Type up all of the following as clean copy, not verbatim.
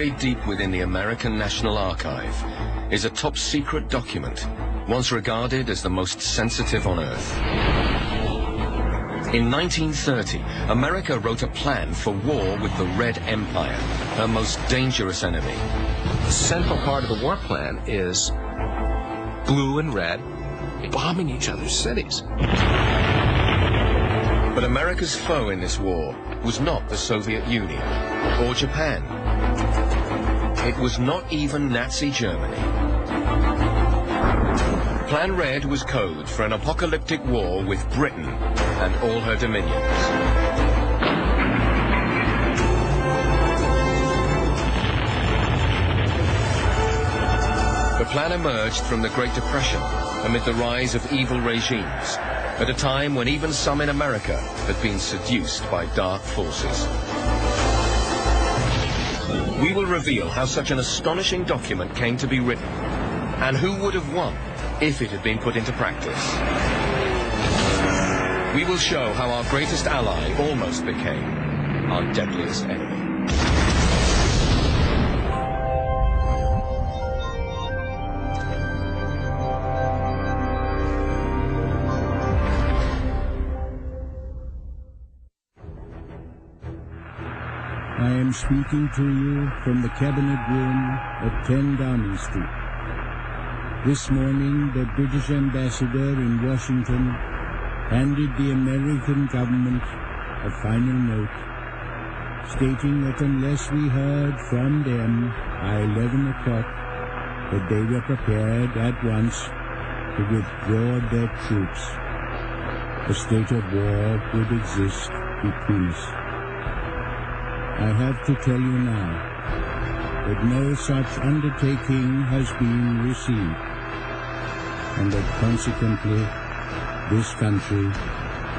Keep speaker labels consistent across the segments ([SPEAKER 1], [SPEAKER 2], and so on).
[SPEAKER 1] Buried deep within the American National Archive is a top-secret document, once regarded as the most sensitive on Earth. In 1930, America wrote a plan for war with the Red Empire, her most dangerous enemy.
[SPEAKER 2] The central part of the war plan is blue and red bombing each other's cities.
[SPEAKER 1] But America's foe in this war was not the Soviet Union or Japan. It was not even Nazi Germany. Plan Red was code for an apocalyptic war with Britain and all her dominions. The plan emerged from the Great Depression amid the rise of evil regimes, at a time when even some in America had been seduced by dark forces. We will reveal how such an astonishing document came to be written, and who would have won if it had been put into practice. We will show how our greatest ally almost became our deadliest enemy.
[SPEAKER 3] I am speaking to you from the Cabinet Room at 10 Downing Street. This morning, the British ambassador in Washington handed the American government a final note stating that unless we heard from them by 11 o'clock, that they were prepared at once to withdraw their troops, a state of war would exist between us. I have to tell you now that no such undertaking has been received, and that consequently this country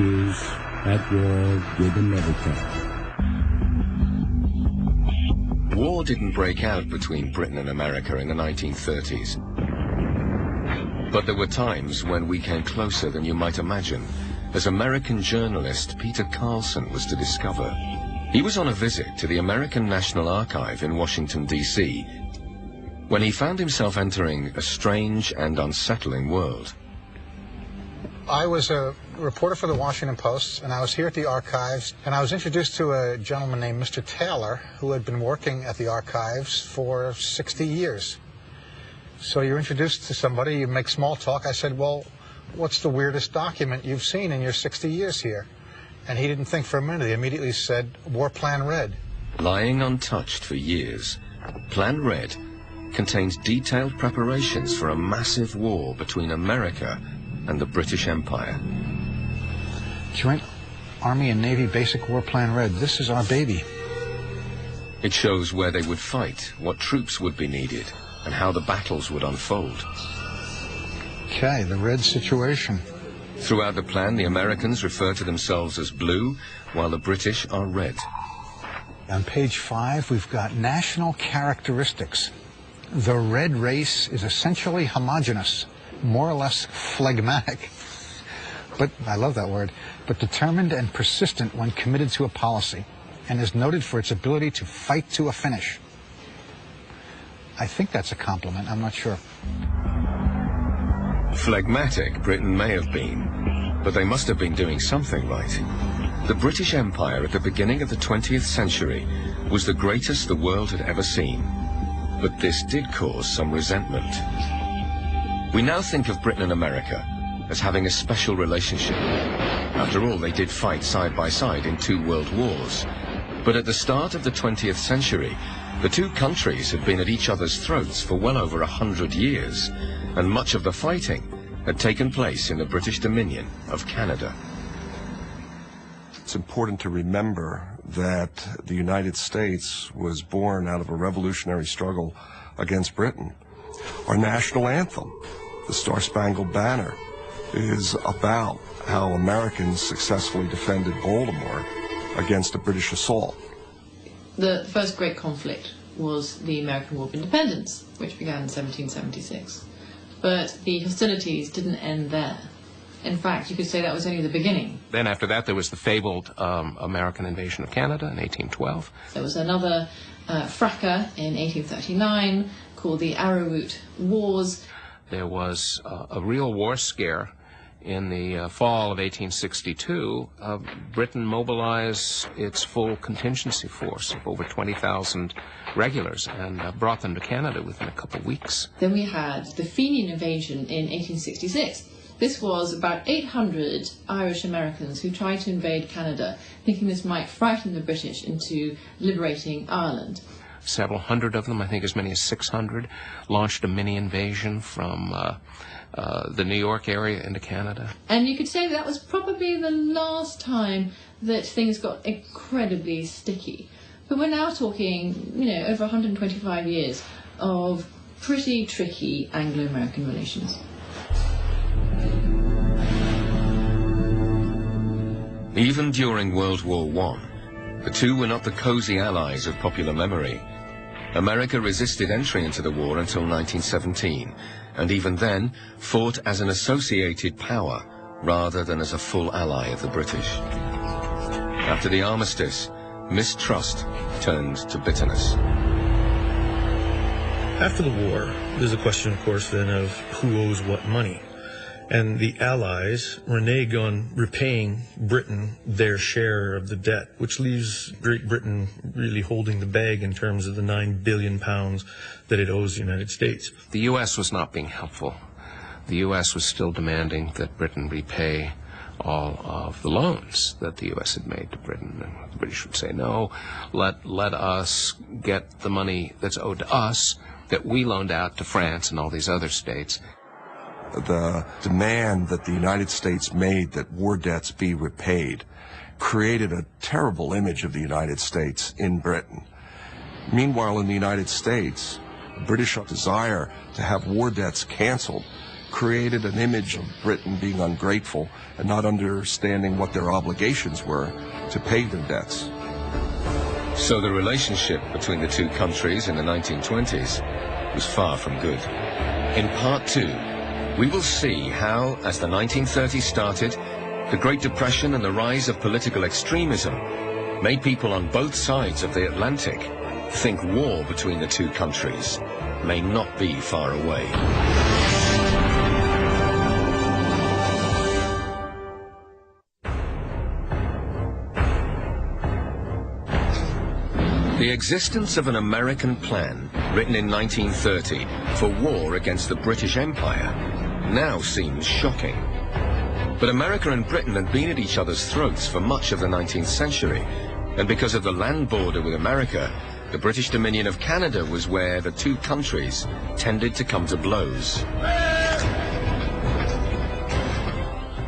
[SPEAKER 3] is at war with America.
[SPEAKER 1] War didn't break out between Britain and America in the 1930s. But there were times when we came closer than you might imagine, as American journalist Peter Carlson was to discover. He was on a visit to the American National Archive in Washington, D.C., when he found himself entering a strange and unsettling world.
[SPEAKER 4] I was a reporter for the Washington Post, and I was here at the archives, and I was introduced to a gentleman named Mr. Taylor, who had been working at the archives for 60 years. So you're introduced to somebody, you make small talk. I said, well, what's the weirdest document you've seen in your 60 years here? And he didn't think for a minute. He immediately said, War Plan Red.
[SPEAKER 1] Lying untouched for years, Plan Red contains detailed preparations for a massive war between America and the British Empire.
[SPEAKER 4] Joint Army and Navy Basic War Plan Red. This is our baby.
[SPEAKER 1] It shows where they would fight, what troops would be needed, and how the battles would unfold.
[SPEAKER 4] Okay, the red situation.
[SPEAKER 1] Throughout the plan, the Americans refer to themselves as blue, while the British are red.
[SPEAKER 4] On page 5, we've got national characteristics. The red race is essentially homogeneous, more or less phlegmatic, but I love that word, but determined and persistent when committed to a policy, and is noted for its ability to fight to a finish. I think that's a compliment, I'm not sure.
[SPEAKER 1] Phlegmatic Britain may have been, but they must have been doing something right. The British Empire at the beginning of the 20th century was the greatest the world had ever seen, but this did cause some resentment. We now think of Britain and America as having a special relationship. After all, they did fight side by side in 2 world wars. But at the start of the 20th century, the 2 countries had been at each other's throats for well over 100 years, and much of the fighting had taken place in the British Dominion of Canada.
[SPEAKER 5] It's important to remember that the United States was born out of a revolutionary struggle against Britain. Our national anthem, the Star-Spangled Banner, is about how Americans successfully defended Baltimore against a British assault.
[SPEAKER 6] The first great conflict was the American War of Independence, which began in 1776. But the hostilities didn't end there. In fact, you could say that was only the beginning.
[SPEAKER 2] Then after that, there was the fabled American invasion of Canada in 1812.
[SPEAKER 6] There was another fracas in 1839 called the Arrowroot Wars.
[SPEAKER 2] There was a real war scare in the fall of 1862. Britain mobilized its full contingency force of over 20,000 regulars and brought them to Canada within a couple of weeks.
[SPEAKER 6] Then we had the Fenian invasion in 1866. This was about 800 Irish Americans who tried to invade Canada, thinking this might frighten the British into liberating Ireland.
[SPEAKER 2] Several hundred of them, I think as many as 600, launched a mini invasion from the New York area into Canada.
[SPEAKER 6] And you could say that was probably the last time that things got incredibly sticky. But we're now talking, over 125 years of pretty tricky Anglo-American relations.
[SPEAKER 1] Even during World War I, the two were not the cozy allies of popular memory. America resisted entry into the war until 1917, and even then fought as an associated power rather than as a full ally of the British. After the armistice, mistrust turned to bitterness.
[SPEAKER 7] After the war, there's a question, of course, then of who owes what money. And the Allies renege on repaying Britain their share of the debt, which leaves Great Britain really holding the bag in terms of the £9 billion that it owes the United States.
[SPEAKER 2] The U.S. was not being helpful. The U.S. was still demanding that Britain repay all of the loans that the U.S. had made to Britain. And the British would say, no, let us get the money that's owed to us that we loaned out to France and all these other states.
[SPEAKER 5] The demand that the United States made that war debts be repaid created a terrible image of the United States in Britain. Meanwhile, in the United States, the British desire to have war debts canceled created an image of Britain being ungrateful and not understanding what their obligations were to pay their debts.
[SPEAKER 1] So the relationship between the two countries in the 1920s was far from good. In Part 2, we will see how, as the 1930s started, the Great Depression and the rise of political extremism made people on both sides of the Atlantic think war between the two countries may not be far away. The existence of an American plan, written in 1930, for war against the British Empire, now seems shocking. But America and Britain had been at each other's throats for much of the 19th century, and because of the land border with America, the British Dominion of Canada was where the two countries tended to come to blows.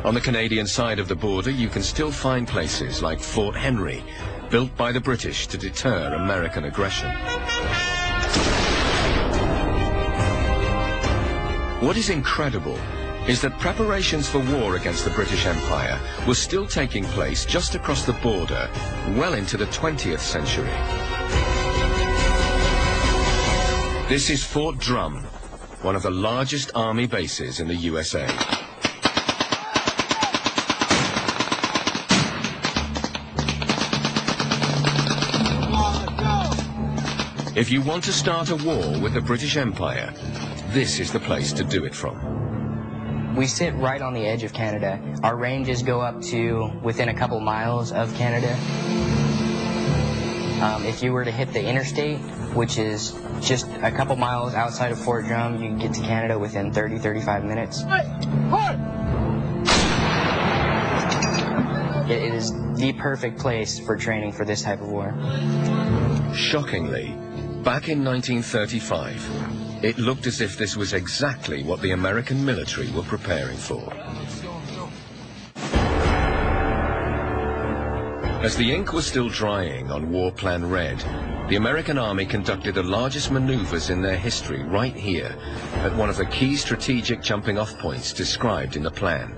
[SPEAKER 1] On the Canadian side of the border, you can still find places like Fort Henry, built by the British to deter American aggression. What is incredible is that preparations for war against the British Empire were still taking place just across the border well into the 20th century. This is Fort Drum, one of the largest army bases in the USA. If you want to start a war with the British Empire, this is the place to do it from.
[SPEAKER 8] We sit right on the edge of Canada. Our ranges go up to within a couple miles of Canada. If you were to hit the interstate, which is just a couple miles outside of Fort Drum, you can get to Canada within 30-35 minutes. It is the perfect place for training for this type of war.
[SPEAKER 1] Shockingly, back in 1935, it looked as if this was exactly what the American military were preparing for. As the ink was still drying on War Plan Red, the American Army conducted the largest maneuvers in their history right here, at one of the key strategic jumping-off points described in the plan.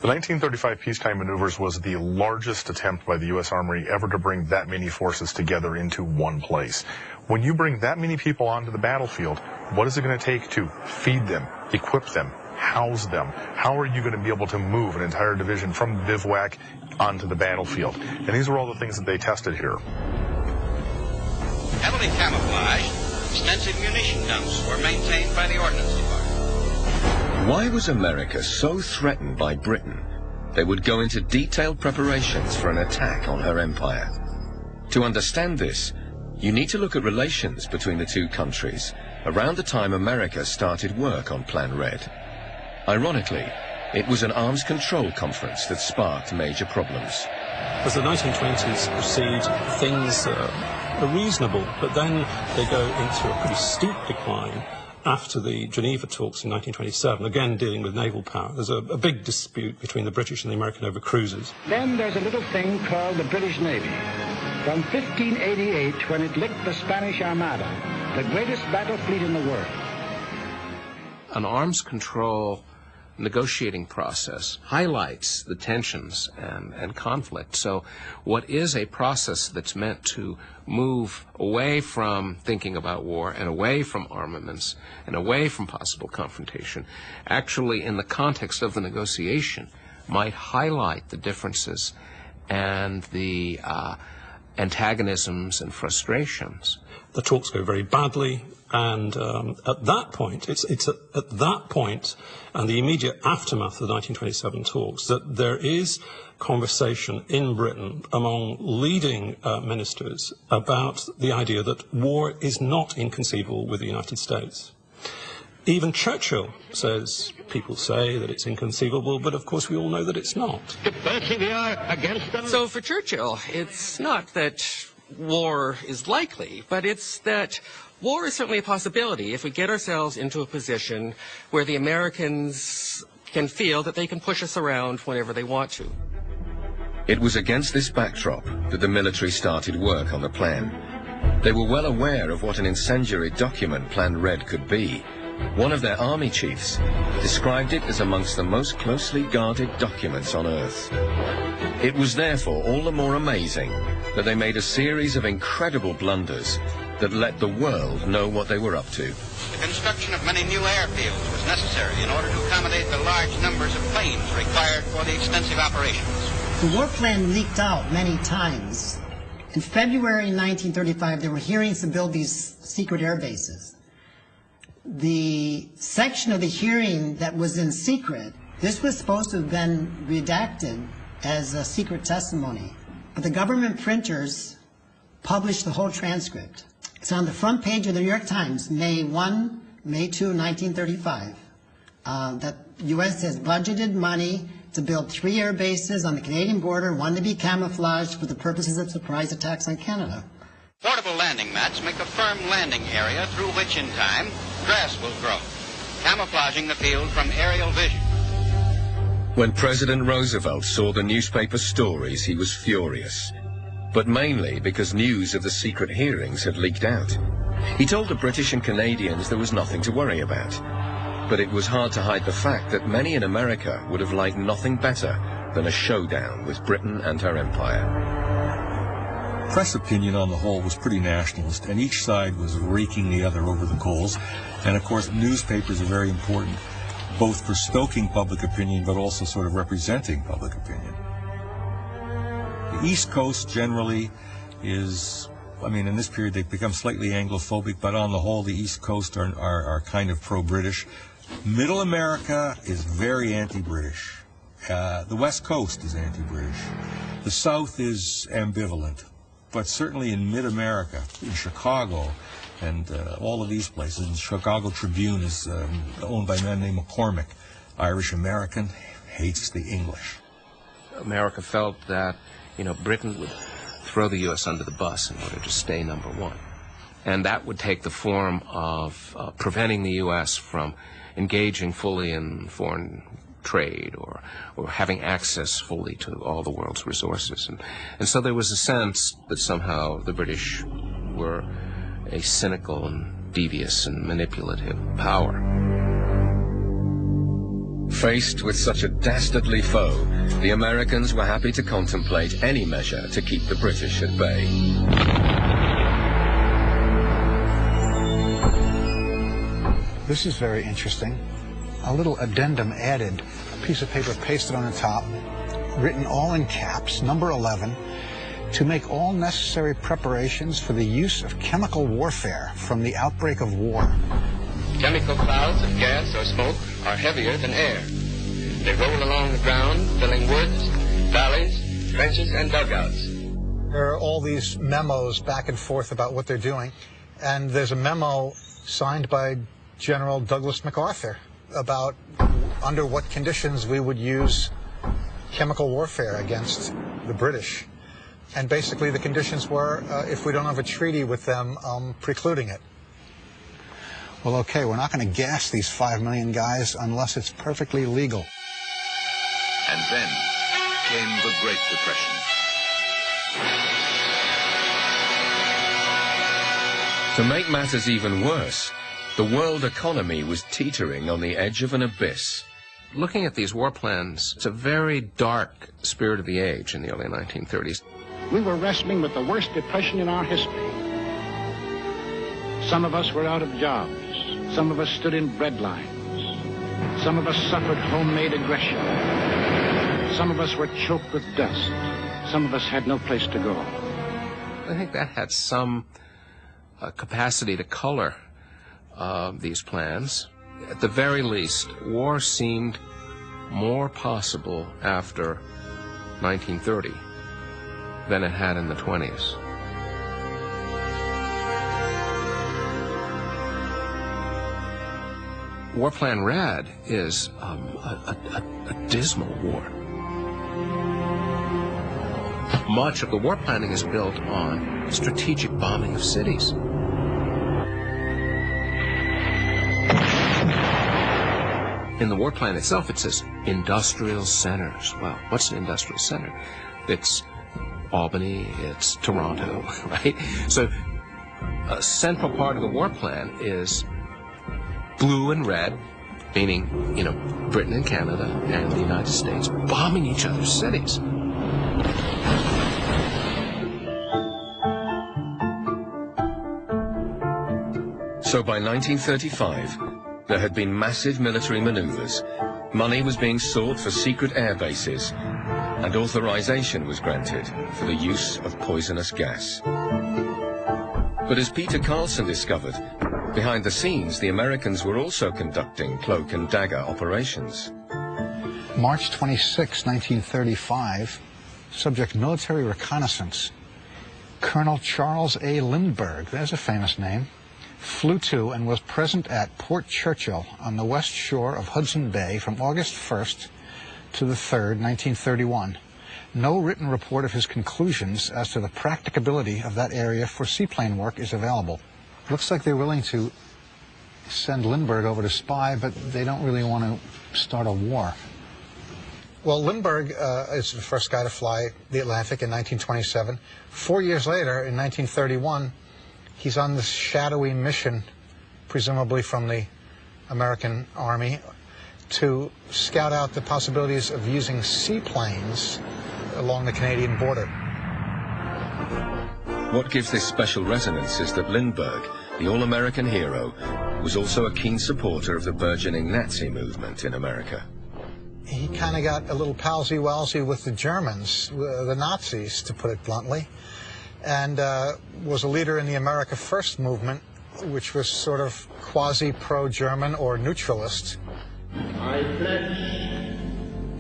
[SPEAKER 9] The 1935 peacetime maneuvers was the largest attempt by the U.S. Army ever to bring that many forces together into one place. When you bring that many people onto the battlefield, what is it going to take to feed them, equip them, house them? How are you going to be able to move an entire division from bivouac onto the battlefield? And these are all the things that they tested here.
[SPEAKER 10] Heavily camouflaged, extensive munition dumps were maintained by the Ordnance Department.
[SPEAKER 1] Why was America so threatened by Britain they would go into detailed preparations for an attack on her empire? To understand this, you need to look at relations between the two countries around the time America started work on Plan Red. Ironically, it was an arms control conference that sparked major problems.
[SPEAKER 11] As the 1920s proceed, things are reasonable, but then they go into a pretty steep decline after the Geneva talks in 1927, again dealing with naval power. There's a big dispute between the British and the American over cruisers.
[SPEAKER 12] Then there's a little thing called the British Navy. From 1588, when it licked the Spanish Armada, the greatest battle fleet in the world.
[SPEAKER 2] An arms control negotiating process highlights the tensions and conflict. So what is a process that's meant to move away from thinking about war and away from armaments and away from possible confrontation, actually in the context of the negotiation might highlight the differences and the antagonisms and frustrations.
[SPEAKER 11] The talks go very badly, and at that point, it's at that point and the immediate aftermath of the 1927 talks that there is conversation in Britain among leading ministers about the idea that war is not inconceivable with the United States. Even Churchill says, people say that it's inconceivable, but of course we all know that it's not.
[SPEAKER 13] So for Churchill, it's not that war is likely, but it's that war is certainly a possibility if we get ourselves into a position where the Americans can feel that they can push us around whenever they want to.
[SPEAKER 1] It was against this backdrop that the military started work on the plan. They were well aware of what an incendiary document Plan Red could be. One of their army chiefs described it as amongst the most closely guarded documents on Earth. It was therefore all the more amazing that they made a series of incredible blunders that let the world know what they were up to.
[SPEAKER 10] The construction of many new airfields was necessary in order to accommodate the large numbers of planes required for the extensive operations.
[SPEAKER 14] The war plan leaked out many times. In February 1935, there were hearings to build these secret air bases. The section of the hearing that was in secret, this was supposed to have been redacted as a secret testimony. But the government printers published the whole transcript. It's on the front page of the New York Times, May 2, 1935, that the U.S. has budgeted money to build 3 air bases on the Canadian border, 1 to be camouflaged for the purposes of surprise attacks on Canada.
[SPEAKER 10] Portable landing mats make a firm landing area through which, in time, grass will grow, camouflaging the field from aerial vision.
[SPEAKER 1] When President Roosevelt saw the newspaper stories, he was furious, but mainly because news of the secret hearings had leaked out. He told the British and Canadians there was nothing to worry about, but it was hard to hide the fact that many in America would have liked nothing better than a showdown with Britain and her empire.
[SPEAKER 15] Press opinion on the whole was pretty nationalist, and each side was raking the other over the coals. And of course, newspapers are very important, both for stoking public opinion, but also sort of representing public opinion. The East Coast generally is, I mean, in this period they've become slightly Anglophobic, but on the whole, the East Coast are kind of pro-British. Middle America is very anti-British. The West Coast is anti-British. The South is ambivalent. But certainly in mid-America, in Chicago, and all of these places, the Chicago Tribune is owned by a man named McCormick, Irish-American, hates the English.
[SPEAKER 2] America felt that, Britain would throw the U.S. under the bus in order to stay number one. And that would take the form of preventing the U.S. from engaging fully in foreign trade or having access fully to all the world's resources. And so there was a sense that somehow the British were a cynical and devious and manipulative power.
[SPEAKER 1] Faced with such a dastardly foe, the Americans were happy to contemplate any measure to keep the British at bay.
[SPEAKER 4] This is very interesting. a little addendum added, a piece of paper pasted on the top, written all in caps, number 11, to make all necessary preparations for the use of chemical warfare from the outbreak of war.
[SPEAKER 16] Chemical clouds of gas or smoke are heavier than air. They roll along the ground, filling woods, valleys, trenches, and dugouts.
[SPEAKER 4] There are all these memos back and forth about what they're doing, and there's a memo signed by General Douglas MacArthur about under what conditions we would use chemical warfare against the British. And basically the conditions were, if we don't have a treaty with them, precluding it. Well, okay, we're not going to gas these 5 million guys unless it's perfectly legal.
[SPEAKER 17] And then came the Great Depression.
[SPEAKER 1] To make matters even worse, the world economy was teetering on the edge of an abyss.
[SPEAKER 2] Looking at these war plans, it's a very dark spirit of the age in the early 1930s.
[SPEAKER 12] We were wrestling with the worst depression in our history. Some of us were out of jobs. Some of us stood in bread lines. Some of us suffered homemade aggression. Some of us were choked with dust. Some of us had no place to go.
[SPEAKER 2] I think that had some capacity to color these plans. At the very least, war seemed more possible after 1930 than it had in the 20s. War Plan Red is a dismal war. Much of the war planning is built on strategic bombing of cities. In the war plan itself, it says industrial centers. Well, what's an industrial center? It's Albany, it's Toronto, right? So a central part of the war plan is blue and red, meaning, you know, Britain and Canada and the United States bombing each other's cities.
[SPEAKER 1] So by 1935, there had been massive military maneuvers, money was being sought for secret air bases, and authorization was granted for the use of poisonous gas. But as Peter Carlson discovered, behind the scenes, the Americans were also conducting cloak and dagger operations.
[SPEAKER 4] March 26, 1935, subject military reconnaissance. Colonel Charles A. Lindbergh, there's a famous name, flew to and was present at Port Churchill on the west shore of Hudson Bay from August 1st to the 3rd, 1931. No written report of his conclusions as to the practicability of that area for seaplane work is available. Looks like they're willing to send Lindbergh over to spy, but they don't really want to start a war. Well, Lindbergh is the first guy to fly the Atlantic in 1927. 4 years later, in 1931, he's on this shadowy mission, presumably from the American Army, to scout out the possibilities of using seaplanes along the Canadian border.
[SPEAKER 1] What gives this special resonance is that Lindbergh, the all-American hero, was also a keen supporter of the burgeoning Nazi movement in America.
[SPEAKER 4] He kind of got a little palsy-walsy with the Germans, the Nazis, to put it bluntly, and was a leader in the America First movement, which was sort of quasi-pro-German or neutralist.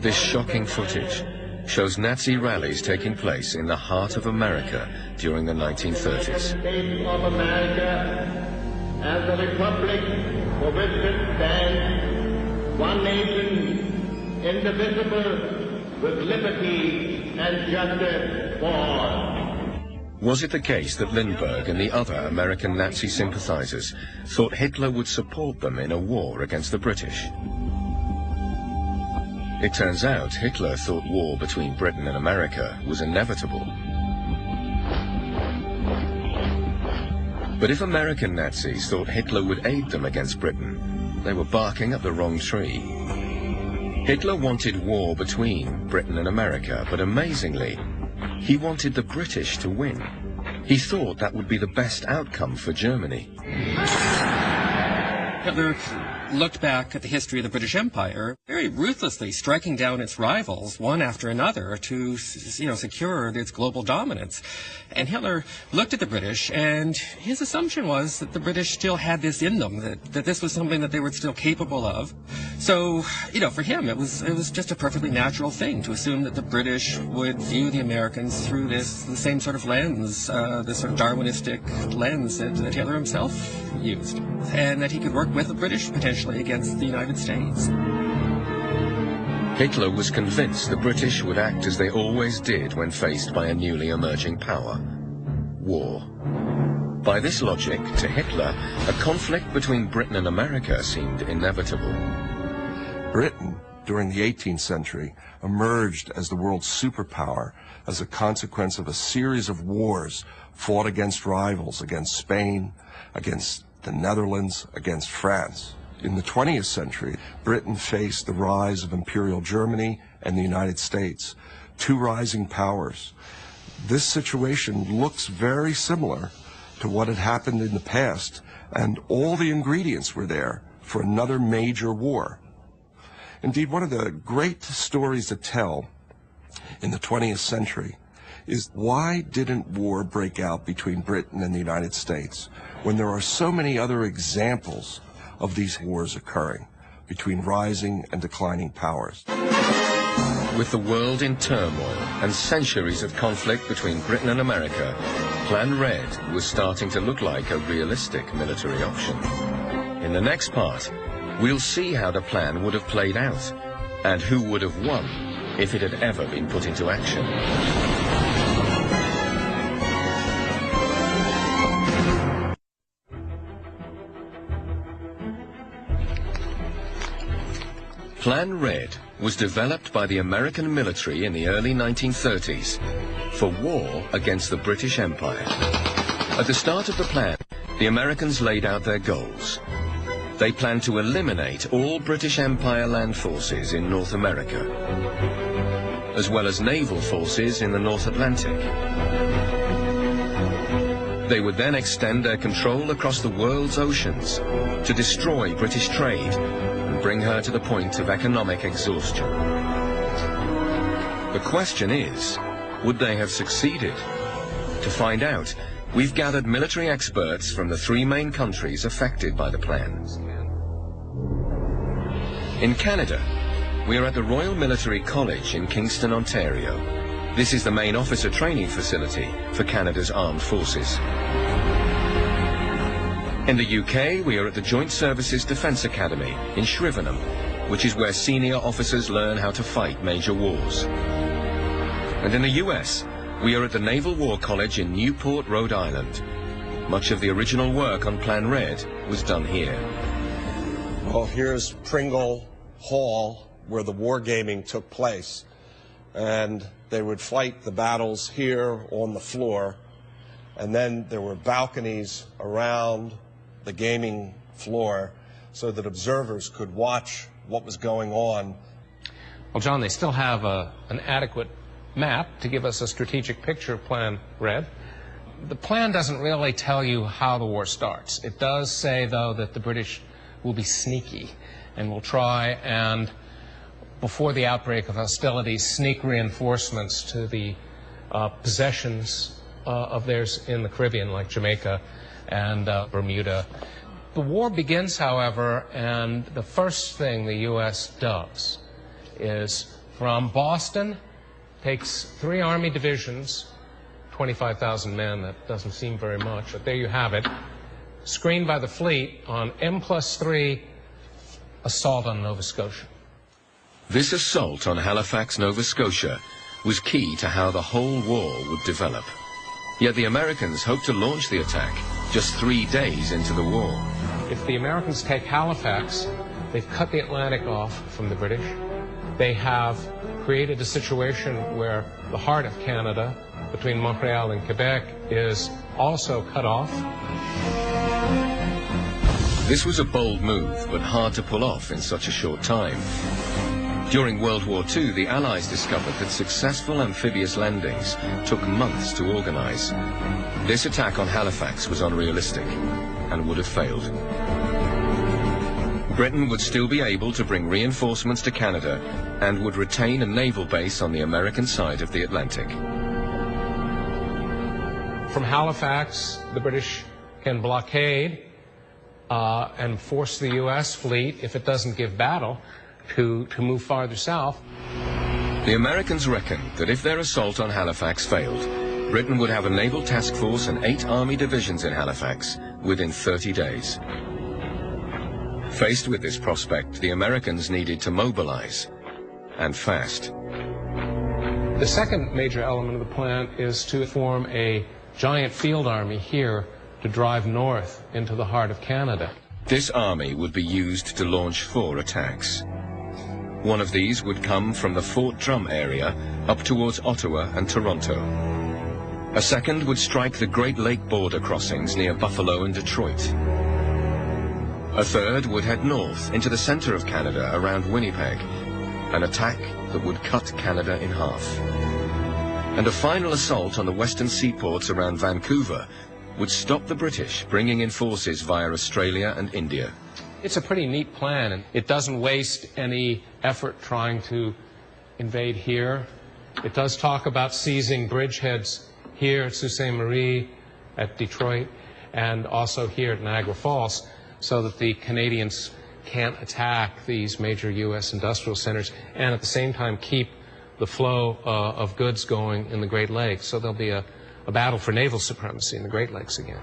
[SPEAKER 1] This shocking footage shows Nazi rallies taking place in the heart of America during the 1930s.
[SPEAKER 18] States of America as a republic for which it stands, one nation, indivisible, with liberty and justice for all.
[SPEAKER 1] Was it the case that Lindbergh and the other American Nazi sympathizers thought Hitler would support them in a war against the British? It turns out Hitler thought war between Britain and America was inevitable. But if American Nazis thought Hitler would aid them against Britain, they were barking up the wrong tree. Hitler wanted war between Britain and America, but amazingly, he wanted the British to win. He thought that would be the best outcome for Germany.
[SPEAKER 19] Hitler
[SPEAKER 13] looked back at the history of the British Empire, very ruthlessly striking down its rivals one after another to, secure its global dominance. And Hitler looked at the British, and his assumption was that the British still had this in them, that this was something that they were still capable of. So, for him, it was just a perfectly natural thing to assume that the British would view the Americans through the same sort of lens, this sort of Darwinistic lens that Hitler himself used, and that he could work with the British potentially against the United States.
[SPEAKER 1] Hitler was convinced the British would act as they always did when faced by a newly emerging power: war. By this logic, to Hitler, a conflict between Britain and America seemed inevitable.
[SPEAKER 5] Britain, during the 18th century, emerged as the world's superpower as a consequence of a series of wars fought against rivals, against Spain, against the Netherlands, against France. In the 20th century, Britain faced the rise of Imperial Germany and the United States, two rising powers. This situation looks very similar to what had happened in the past, and all the ingredients were there for another major war. Indeed, one of the great stories to tell in the 20th century is, why didn't war break out between Britain and the United States when there are so many other examples of these wars occurring between rising and declining powers?
[SPEAKER 1] With the world in turmoil and centuries of conflict between Britain and America, Plan Red was starting to look like a realistic military option. In the next part, we'll see how the plan would have played out and who would have won if it had ever been put into action. Plan Red was developed by the American military in the early 1930s for war against the British Empire. At the start of the plan, the Americans laid out their goals. They planned to eliminate all British Empire land forces in North America, as well as naval forces in the North Atlantic. They would then extend their control across the world's oceans to destroy British trade and bring her to the point of economic exhaustion. The question is, would they have succeeded? To find out, we've gathered military experts from the three main countries affected by the plan. In Canada, we are at the Royal Military College in Kingston, Ontario. This is the main officer training facility for Canada's armed forces. In the UK, we are at the Joint Services Defence Academy in Shrivenham, which is where senior officers learn how to fight major wars. And in the US, we are at the Naval War College in Newport, Rhode Island. Much of the original work on Plan Red was done here.
[SPEAKER 5] Well, here's Pringle Hall, where the wargaming took place. And they would fight the battles here on the floor. And then there were balconies around the gaming floor so that observers could watch what was going on.
[SPEAKER 2] Well, John, they still have an adequate map to give us a strategic picture of Plan Red. The plan doesn't really tell you how the war starts. It does say, though, that the British will be sneaky and will try and, before the outbreak of hostilities, sneak reinforcements to the possessions of theirs in the Caribbean, like Jamaica and Bermuda. The war begins, however, and the first thing the U.S. does is, from Boston, takes 3 Army divisions, 25,000 men. That doesn't seem very much, but there you have it, screened by the fleet on M+3 assault on Nova Scotia.
[SPEAKER 1] This assault on Halifax, Nova Scotia, was key to how the whole war would develop. Yet the Americans hoped to launch the attack just 3 days into the war.
[SPEAKER 2] If the Americans take Halifax, they've cut the Atlantic off from the British. They have created a situation where the heart of Canada, between Montreal and Quebec, is also cut off.
[SPEAKER 1] This was a bold move, but hard to pull off in such a short time. During World War II, the Allies discovered that successful amphibious landings took months to organize. This attack on Halifax was unrealistic and would have failed. Britain would still be able to bring reinforcements to Canada and would retain a naval base on the American side of the Atlantic.
[SPEAKER 2] From Halifax, the British can blockade and force the U.S. fleet, if it doesn't give battle, to move farther south.
[SPEAKER 1] The Americans reckoned that if their assault on Halifax failed, Britain would have a naval task force and 8 army divisions in Halifax within 30 days. Faced with this prospect, the Americans needed to mobilize, and fast.
[SPEAKER 2] The second major element of the plan is to form a giant field army here to drive north into the heart of Canada.
[SPEAKER 1] This army would be used to launch 4 attacks. One of these would come from the Fort Drum area up towards Ottawa and Toronto. A second would strike the Great Lake border crossings near Buffalo and Detroit. A third would head north into the center of Canada around Winnipeg, an attack that would cut Canada in half. And a final assault on the western seaports around Vancouver would stop the British bringing in forces via Australia and India.
[SPEAKER 2] It's a pretty neat plan, and it doesn't waste any effort trying to invade here. It does talk about seizing bridgeheads here at Sault Ste. Marie, at Detroit, and also here at Niagara Falls, so that the Canadians can't attack these major U.S. industrial centers and at the same time keep the flow of goods going in the Great Lakes. So there'll be a battle for naval supremacy in the Great Lakes again.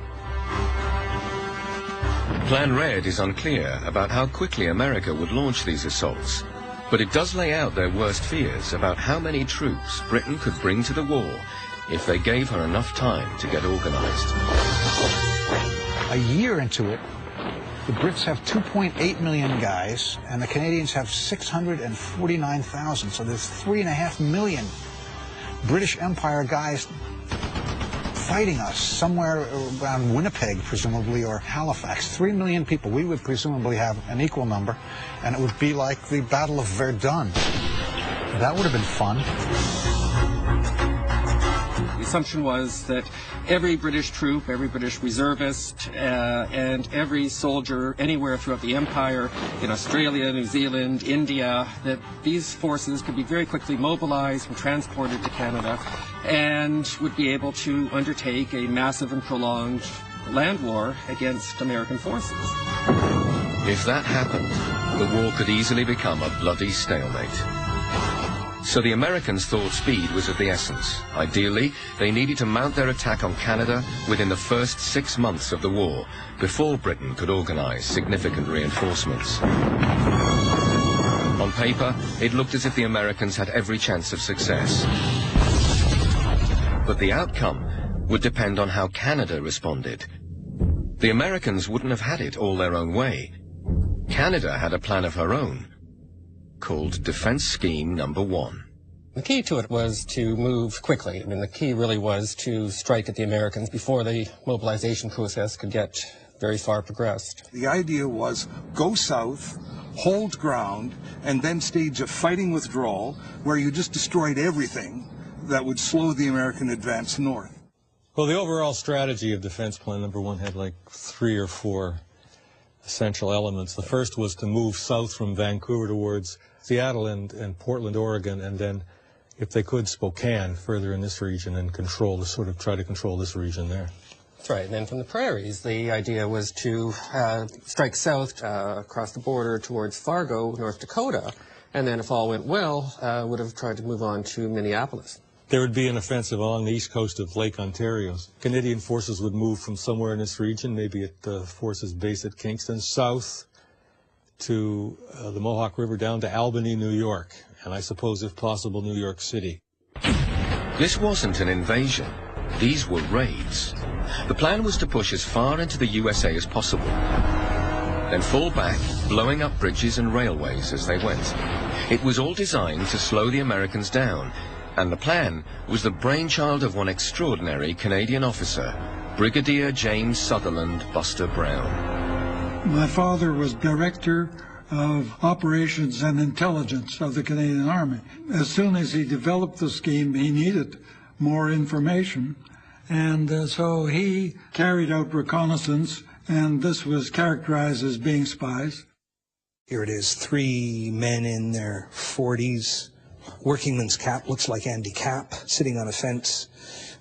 [SPEAKER 1] Plan Red is unclear about how quickly America would launch these assaults, but it does lay out their worst fears about how many troops Britain could bring to the war if they gave her enough time to get organized.
[SPEAKER 4] A year into it, the Brits have 2.8 million guys, and the Canadians have 649,000, so there's 3.5 million British Empire guys fighting us somewhere around Winnipeg, presumably, or Halifax. 3 million people. We would presumably have an equal number, and it would be like the Battle of Verdun. That would have been fun.
[SPEAKER 13] The assumption was that every British troop, every British reservist, and every soldier anywhere throughout the Empire, in Australia, New Zealand, India, that these forces could be very quickly mobilized and transported to Canada and would be able to undertake a massive and prolonged land war against American forces.
[SPEAKER 1] If that happened, the war could easily become a bloody stalemate. So the Americans thought speed was of the essence. Ideally, they needed to mount their attack on Canada within the first 6 months of the war, before Britain could organize significant reinforcements. On paper, it looked as if the Americans had every chance of success. But the outcome would depend on how Canada responded. The Americans wouldn't have had it all their own way. Canada had a plan of her own, called Defense Scheme Number 1.
[SPEAKER 13] The key to it was to move quickly. I mean, the key really was to strike at the Americans before the mobilization process could get very far progressed.
[SPEAKER 19] The idea was go south, hold ground, and then stage a fighting withdrawal where you just destroyed everything that would slow the American advance north.
[SPEAKER 15] Well, the overall strategy of Defense Plan Number 1 had like 3 or 4 essential elements. The first was to move south from Vancouver towards Seattle and Portland, Oregon, and then, if they could, Spokane, further in this region, and try to control this region there.
[SPEAKER 13] That's right. And then from the prairies, the idea was to strike south across the border towards Fargo, North Dakota, and then if all went well, would have tried to move on to Minneapolis.
[SPEAKER 15] There would be an offensive along the east coast of Lake Ontario. Canadian forces would move from somewhere in this region, maybe at the forces base at Kingston, south to the Mohawk River down to Albany, New York, and I suppose, if possible, New York City.
[SPEAKER 1] This wasn't an invasion. These were raids. The plan was to push as far into the USA as possible, then fall back, blowing up bridges and railways as they went. It was all designed to slow the Americans down, and the plan was the brainchild of one extraordinary Canadian officer, Brigadier James Sutherland Buster Brown.
[SPEAKER 20] My father was director of operations and intelligence of the Canadian Army. As soon as he developed the scheme, he needed more information, and so he carried out reconnaissance, and this was characterized as being spies.
[SPEAKER 19] Here it is, 3 men in their 40s. Workingman's cap looks like Andy Capp, sitting on a fence.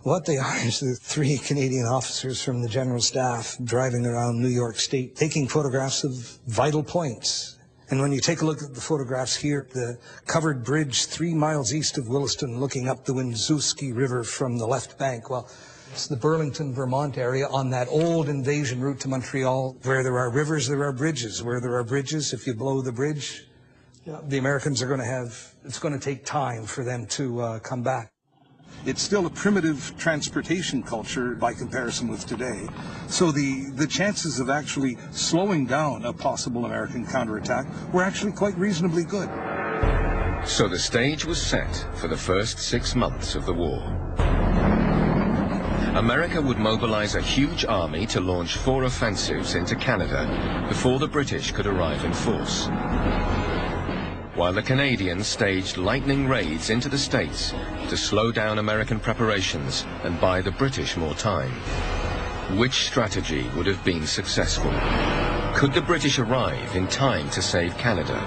[SPEAKER 19] What they are is the 3 Canadian officers from the General Staff driving around New York State, taking photographs of vital points. And when you take a look at the photographs here, the covered bridge 3 miles east of Williston, looking up the Winooski River from the left bank, well, it's the Burlington, Vermont area on that old invasion route to Montreal. Where there are rivers, there are bridges. Where there are bridges, if you blow the bridge, the Americans are going to have, it's going to take time for them to come back. It's still a primitive transportation culture by comparison with today. So the chances of actually slowing down a possible American counterattack were actually quite reasonably good.
[SPEAKER 1] So the stage was set for the first 6 months of the war. America would mobilize a huge army to launch 4 offensives into Canada before the British could arrive in force, while the Canadians staged lightning raids into the States to slow down American preparations and buy the British more time. Which strategy would have been successful? Could the British arrive in time to save Canada?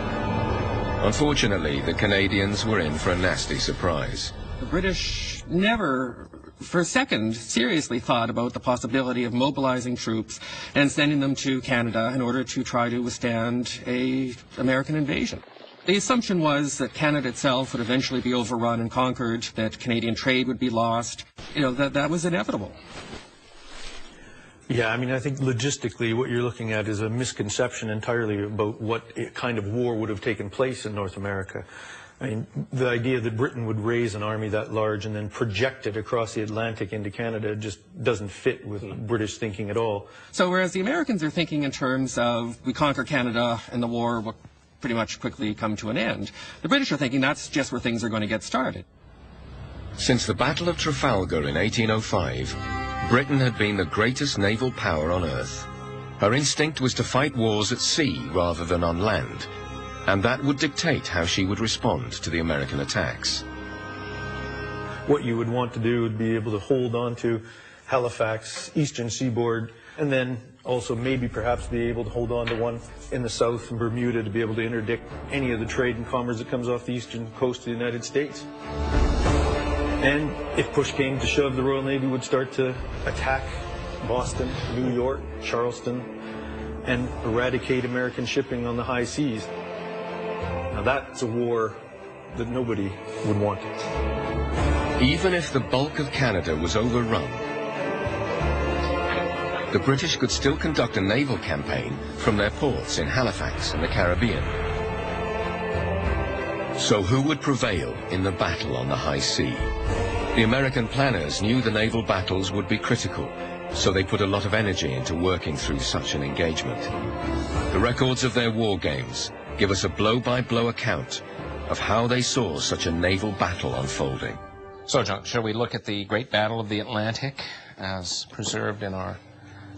[SPEAKER 1] Unfortunately, the Canadians were in for a nasty surprise.
[SPEAKER 13] The British never for a second seriously thought about the possibility of mobilizing troops and sending them to Canada in order to try to withstand an American invasion. The assumption was that Canada itself would eventually be overrun and conquered, that Canadian trade would be lost, that was inevitable.
[SPEAKER 7] Yeah, I mean, I think logistically what you're looking at is a misconception entirely about what kind of war would have taken place in North America. I mean, the idea that Britain would raise an army that large and then project it across the Atlantic into Canada just doesn't fit with British thinking at all.
[SPEAKER 13] So whereas the Americans are thinking in terms of we conquer Canada and the war will pretty much quickly come to an end, the British are thinking that's just where things are going to get started.
[SPEAKER 1] Since the Battle of Trafalgar in 1805, Britain had been the greatest naval power on Earth. Her instinct was to fight wars at sea rather than on land, and that would dictate how she would respond to the American attacks.
[SPEAKER 7] What you would want to do would be able to hold on to Halifax, eastern seaboard, and then also maybe perhaps be able to hold on to one in the south in Bermuda to be able to interdict any of the trade and commerce that comes off the eastern coast of the United States. And if push came to shove, the Royal Navy would start to attack Boston, New York, Charleston, and eradicate American shipping on the high seas. Now that's a war that nobody would want.
[SPEAKER 1] Even if the bulk of Canada was overrun, the British could still conduct a naval campaign from their ports in Halifax and the Caribbean. So who would prevail in the battle on the high sea? The American planners knew the naval battles would be critical, so they put a lot of energy into working through such an engagement. The records of their war games give us a blow-by-blow account of how they saw such a naval battle unfolding.
[SPEAKER 2] So, John, shall we look at the Great Battle of the Atlantic as preserved in our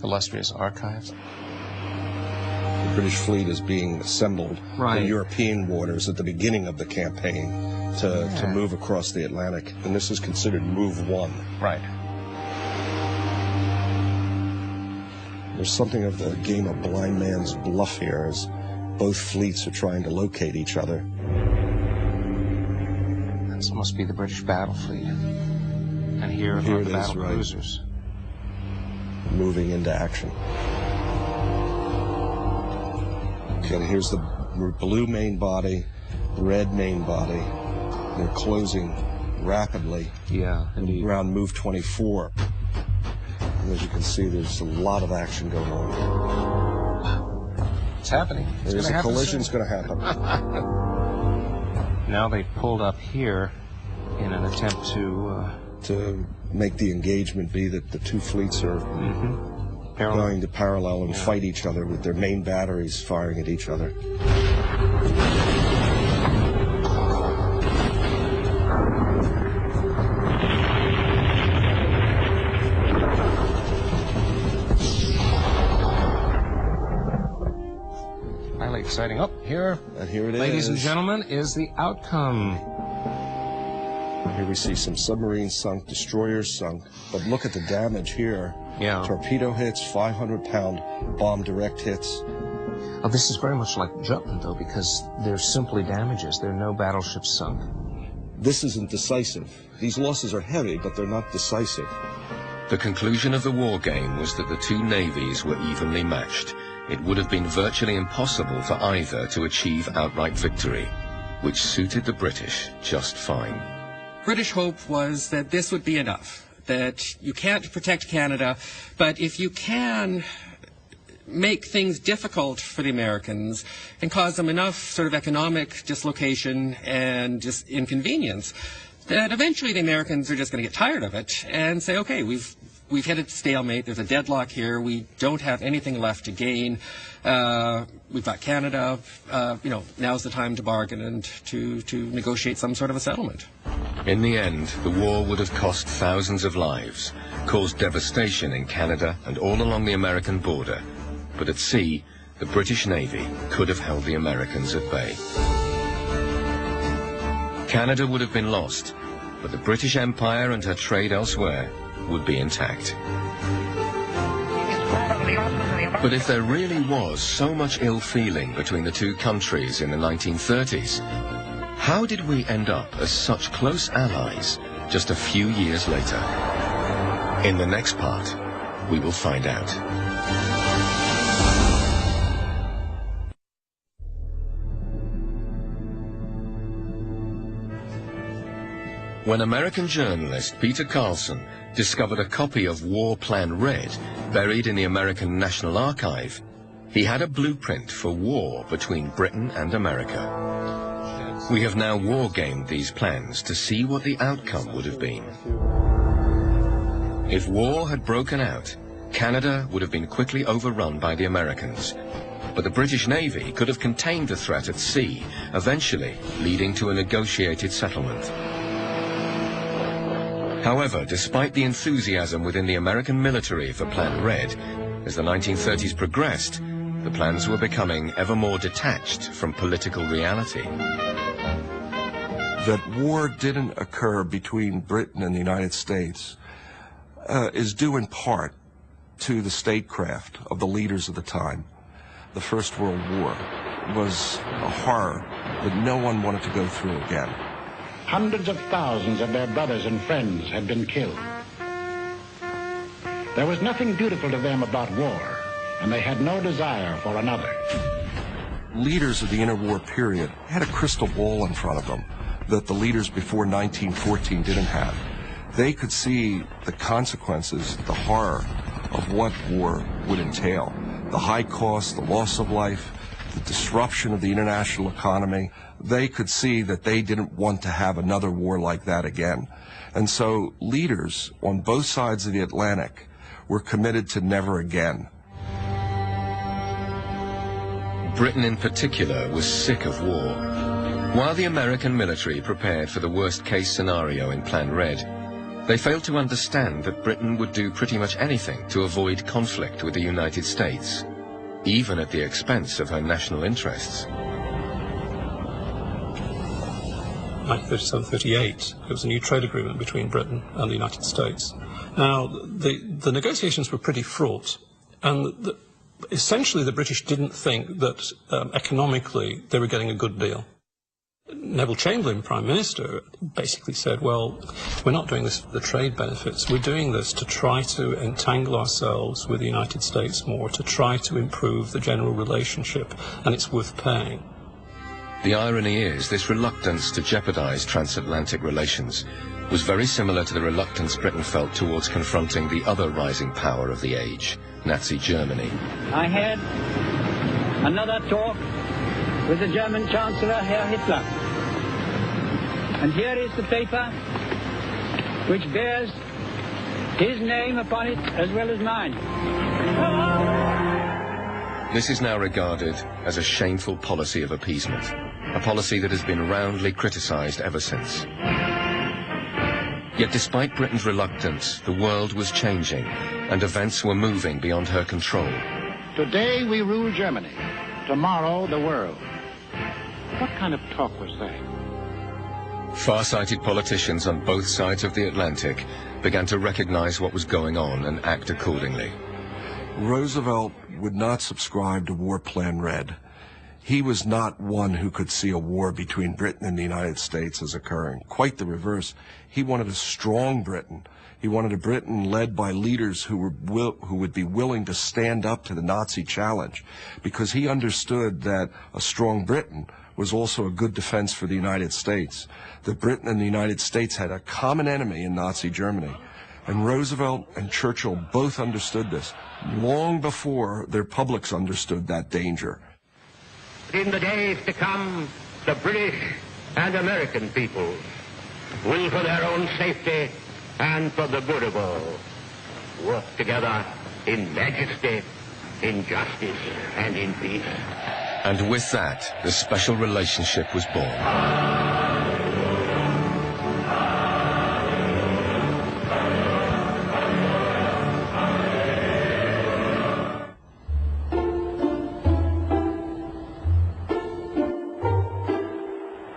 [SPEAKER 2] illustrious archives?
[SPEAKER 5] The British fleet is being assembled in European waters at the beginning of the campaign to move across the Atlantic, and this is considered move 1.
[SPEAKER 2] Right.
[SPEAKER 5] There's something of the game of blind man's bluff here as both fleets are trying to locate each other.
[SPEAKER 2] This must be the British battle fleet. And here are the battle cruisers.
[SPEAKER 5] Moving into action. Okay, here's the blue main body, red main body. They're closing rapidly.
[SPEAKER 2] Yeah, indeed.
[SPEAKER 5] Around move 24. And as you can see, there's a lot of action going on.
[SPEAKER 2] It's happening.
[SPEAKER 5] There's a collision's going to happen.
[SPEAKER 2] Now they pulled up here in an attempt
[SPEAKER 5] to make the engagement be that the two fleets are going to parallel and fight each other with their main batteries firing at each other.
[SPEAKER 2] Highly exciting. Oh, here,
[SPEAKER 5] and here it is.
[SPEAKER 2] Ladies and gentlemen, is the outcome.
[SPEAKER 5] Here we see some submarines sunk, destroyers sunk, but look at the damage here.
[SPEAKER 2] Yeah.
[SPEAKER 5] Torpedo hits, 500-pound bomb direct hits,
[SPEAKER 2] Oh, this is very much like Jutland, though, because there's simply damages. There are no battleships sunk.
[SPEAKER 5] This isn't decisive. These losses are heavy, but they're not decisive.
[SPEAKER 1] The conclusion of the war game was that the two navies were evenly matched. It would have been virtually impossible for either to achieve outright victory, which suited the British just fine.
[SPEAKER 13] British hope was that this would be enough, that you can't protect Canada, but if you can make things difficult for the Americans and cause them enough sort of economic dislocation and just inconvenience, that eventually the Americans are just going to get tired of it and say, okay, we've hit a stalemate, there's a deadlock here, we don't have anything left to gain, we've got Canada, now's the time to bargain and to negotiate some sort of a settlement.
[SPEAKER 1] In the end, the war would have cost thousands of lives, caused devastation in Canada and all along the American border, but at sea, the British Navy could have held the Americans at bay. Canada would have been lost, but the British Empire and her trade elsewhere would be intact. But if there really was so much ill feeling between the two countries in the 1930s, how did we end up as such close allies just a few years later? In the next part, we will find out. When American journalist Peter Carlson discovered a copy of War Plan Red buried in the American National Archive, he had a blueprint for war between Britain and America. We have now war-gamed these plans to see what the outcome would have been. If war had broken out, Canada would have been quickly overrun by the Americans, but the British Navy could have contained the threat at sea, eventually leading to a negotiated settlement. However, despite the enthusiasm within the American military for Plan Red, as the 1930s progressed, the plans were becoming ever more detached from political reality.
[SPEAKER 5] That war didn't occur between Britain and the United States is due in part to the statecraft of the leaders of the time. The First World War was a horror that no one wanted to go through again.
[SPEAKER 12] Hundreds of thousands of their brothers and friends had been killed. There was nothing beautiful to them about war, and they had no desire for another.
[SPEAKER 5] Leaders of the interwar period had a crystal ball in front of them that the leaders before 1914 didn't have. They could see the consequences, the horror of what war would entail. The high cost, the loss of life, the disruption of the international economy. They could see that they didn't want to have another war like that again. And so leaders on both sides of the Atlantic were committed to never again.
[SPEAKER 1] Britain in particular was sick of war. While the American military prepared for the worst-case scenario in Plan Red, they failed to understand that Britain would do pretty much anything to avoid conflict with the United States, even at the expense of her national interests.
[SPEAKER 11] 1937-38, there was a new trade agreement between Britain and the United States. Now, the negotiations were pretty fraught, and essentially the British didn't think that economically they were getting a good deal. Neville Chamberlain, Prime Minister, basically said, well, we're not doing this for the trade benefits, we're doing this to try to entangle ourselves with the United States more, to try to improve the general relationship, and it's worth paying.
[SPEAKER 1] The irony is, this reluctance to jeopardize transatlantic relations was very similar to the reluctance Britain felt towards confronting the other rising power of the age, Nazi Germany.
[SPEAKER 21] I had another talk with the German Chancellor, Herr Hitler. And here is the paper which bears his name upon it as well as mine.
[SPEAKER 1] This is now regarded as a shameful policy of appeasement, a policy that has been roundly criticized ever since. Yet despite Britain's reluctance, the world was changing, and events were moving beyond her control.
[SPEAKER 12] Today we rule Germany, tomorrow the world. What kind of talk was that?
[SPEAKER 1] Far-sighted politicians on both sides of the Atlantic began to recognize what was going on and act accordingly.
[SPEAKER 5] Roosevelt would not subscribe to War Plan Red. He was not one who could see a war between Britain and the United States as occurring. Quite the reverse. He wanted a strong Britain. He wanted a Britain led by leaders who would be willing to stand up to the Nazi challenge, because he understood that a strong Britain was also a good defense for the United States. That Britain and the United States had a common enemy in Nazi Germany. And Roosevelt and Churchill both understood this long before their publics understood that danger.
[SPEAKER 18] In the days to come, the British and American peoples will, for their own safety and for the good of all, work together in majesty, in justice, and in peace.
[SPEAKER 1] And with that, the special relationship was born.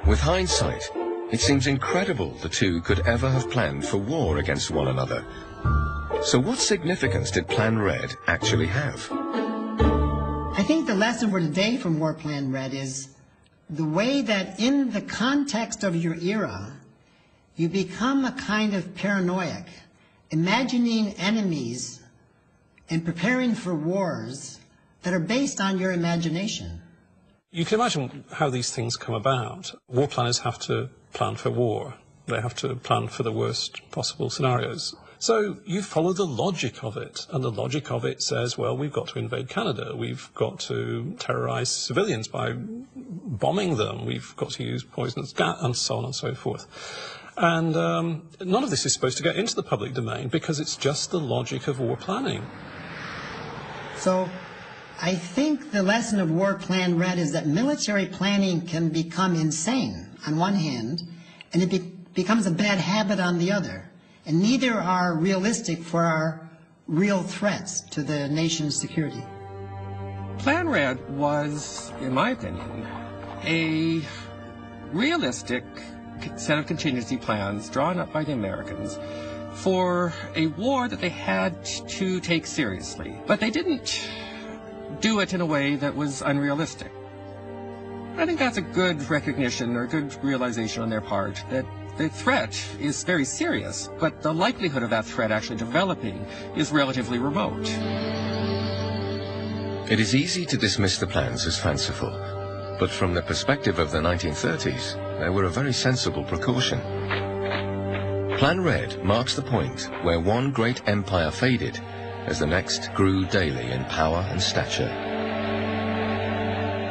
[SPEAKER 1] With hindsight, it seems incredible the two could ever have planned for war against one another. So what significance did Plan Red actually have?
[SPEAKER 14] I think the lesson for today from War Plan Red is the way that in the context of your era, you become a kind of paranoiac, imagining enemies and preparing for wars that are based on your imagination.
[SPEAKER 11] You can imagine how these things come about. War planners have to plan for war. They have to plan for the worst possible scenarios. So you follow the logic of it, and the logic of it says, well, we've got to invade Canada, we've got to terrorize civilians by bombing them, we've got to use poisonous gas, and so on and so forth. And none of this is supposed to get into the public domain because it's just the logic of war planning.
[SPEAKER 14] So I think the lesson of War Plan Red is that military planning can become insane on one hand, and it becomes a bad habit on the other. And neither are realistic for our real threats to the nation's security.
[SPEAKER 13] Plan Red was, in my opinion, a realistic set of contingency plans drawn up by the Americans for a war that they had to take seriously. But they didn't do it in a way that was unrealistic. I think that's a good recognition or a good realization on their part that the threat is very serious, but the likelihood of that threat actually developing is relatively remote.
[SPEAKER 1] It is easy to dismiss the plans as fanciful, but from the perspective of the 1930s, they were a very sensible precaution. Plan Red marks the point where one great empire faded as the next grew daily in power and stature.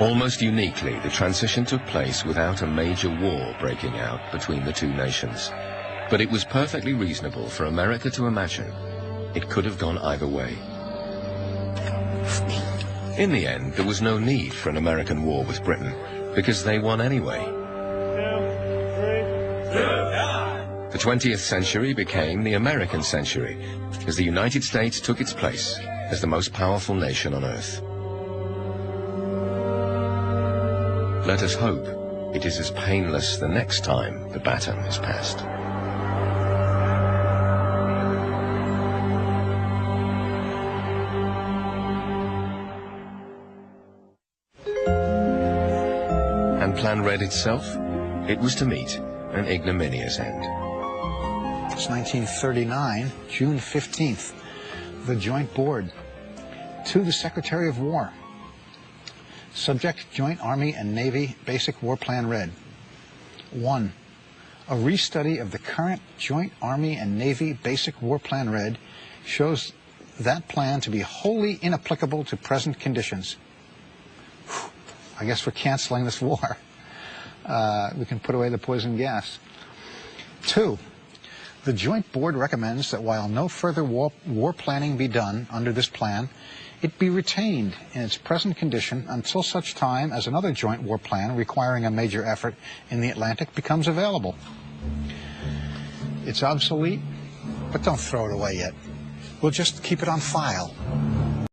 [SPEAKER 1] Almost uniquely, the transition took place without a major war breaking out between the two nations. But it was perfectly reasonable for America to imagine it could have gone either way. In the end, there was no need for an American war with Britain, because they won anyway. The 20th century became the American century, as the United States took its place as the most powerful nation on Earth. Let us hope it is as painless the next time the baton is passed. And Plan Red itself? It was to meet an ignominious end.
[SPEAKER 4] It's 1939, June 15th, the Joint Board to the Secretary of War. Subject, Joint Army and Navy Basic War Plan Red. 1. A restudy of the current Joint Army and Navy Basic War Plan Red shows that plan to be wholly inapplicable to present conditions. Whew. I guess we're canceling this war. We can put away the poison gas. 2. The Joint Board recommends that while no further war planning be done under this plan, it be retained in its present condition until such time as another joint war plan requiring a major effort in the Atlantic becomes available. It's obsolete, but don't throw it away yet. We'll just keep it on file.